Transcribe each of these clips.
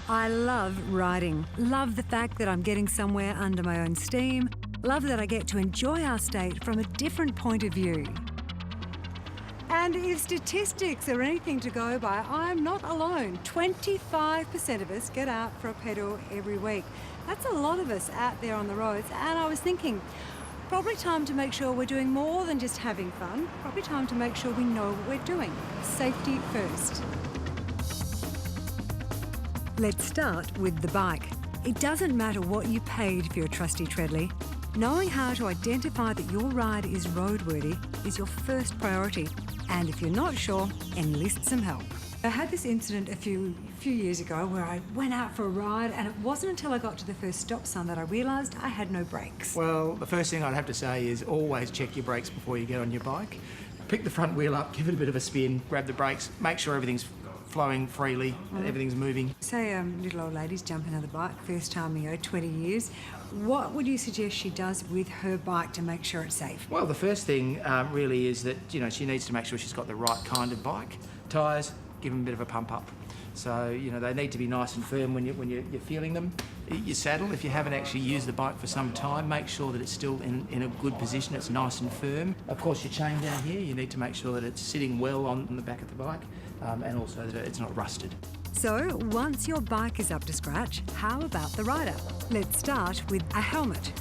I love riding. Love the fact that I'm getting somewhere under my own steam. Love that I get to enjoy our state from a different point of view. And if statistics are anything to go by, I'm not alone. 25% of us get out for a pedal every week. That's a lot of us out there on the roads. And I was thinking, probably time to make sure we're doing more than just having fun. Probably time to make sure we know what we're doing. Safety first. Let's start with the bike. It doesn't matter what you paid for your trusty Treadly. Knowing how to identify that your ride is roadworthy is your first priority. And if you're not sure, enlist some help. I had this incident a few years ago where I went out for a ride, and it wasn't until I got to the first stop sign that I realised I had no brakes. Well, the first thing I'd have to say is always check your brakes before you get on your bike. Pick the front wheel up, give it a bit of a spin, grab the brakes, make sure everything's flowing freely, everything's moving. Say little old lady's jumping on the bike, first time, 20 years. What would you suggest she does with her bike to make sure it's safe? Well, the first thing really is that, she needs to make sure she's got the right kind of bike. Tyres, give them a bit of a pump up. So, they need to be nice and firm when you're feeling them. Your saddle, if you haven't actually used the bike for some time, make sure that it's still in a good position, it's nice and firm. Of course, your chain down here, you need to make sure that it's sitting well on the back of the bike, and also that it's not rusted. So, once your bike is up to scratch, how about the rider? Let's start with a helmet.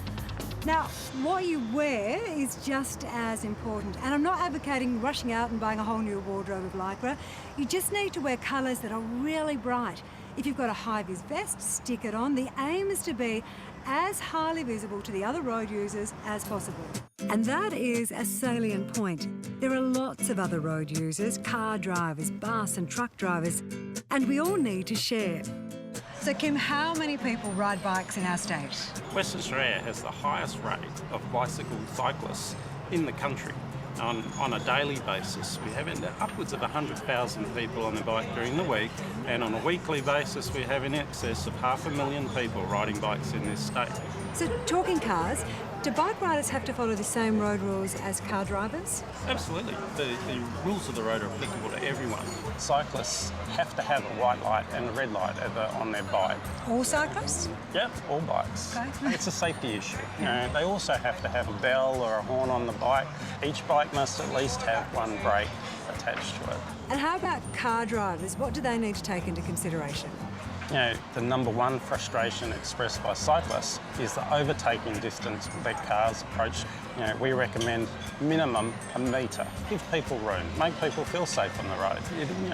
Now, what you wear is just as important, and I'm not advocating rushing out and buying a whole new wardrobe of Lycra. You just need to wear colours that are really bright. If you've got a high-vis vest, stick it on. The aim is to be as highly visible to the other road users as possible. And that is a salient point. There are lots of other road users, car drivers, bus and truck drivers, and we all need to share. So, Kim, how many people ride bikes in our state? Western Australia has the highest rate of bicycle cyclists in the country. On a daily basis, we have upwards of 100,000 people on their bike during the week, and on a weekly basis, we have in excess of 500,000 people riding bikes in this state. So, talking cars, do bike riders have to follow the same road rules as car drivers? Absolutely. The rules of the road are applicable to everyone. Cyclists have to have a white light and a red light on their bike. All cyclists? Yep, all bikes. Okay. It's a safety issue. They also have to have a bell or a horn on the bike. Each bike must at least have one brake attached to it. And how about car drivers? What do they need to take into consideration? The number one frustration expressed by cyclists is the overtaking distance that cars approach. We recommend minimum a metre. Give people room, make people feel safe on the road.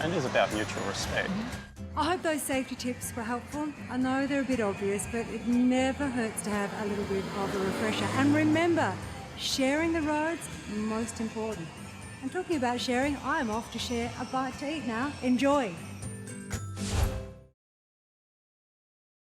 It is about mutual respect. I hope those safety tips were helpful. I know they're a bit obvious, but it never hurts to have a little bit of a refresher. And remember, sharing the road's most important. And talking about sharing, I'm off to share a bite to eat now. Enjoy.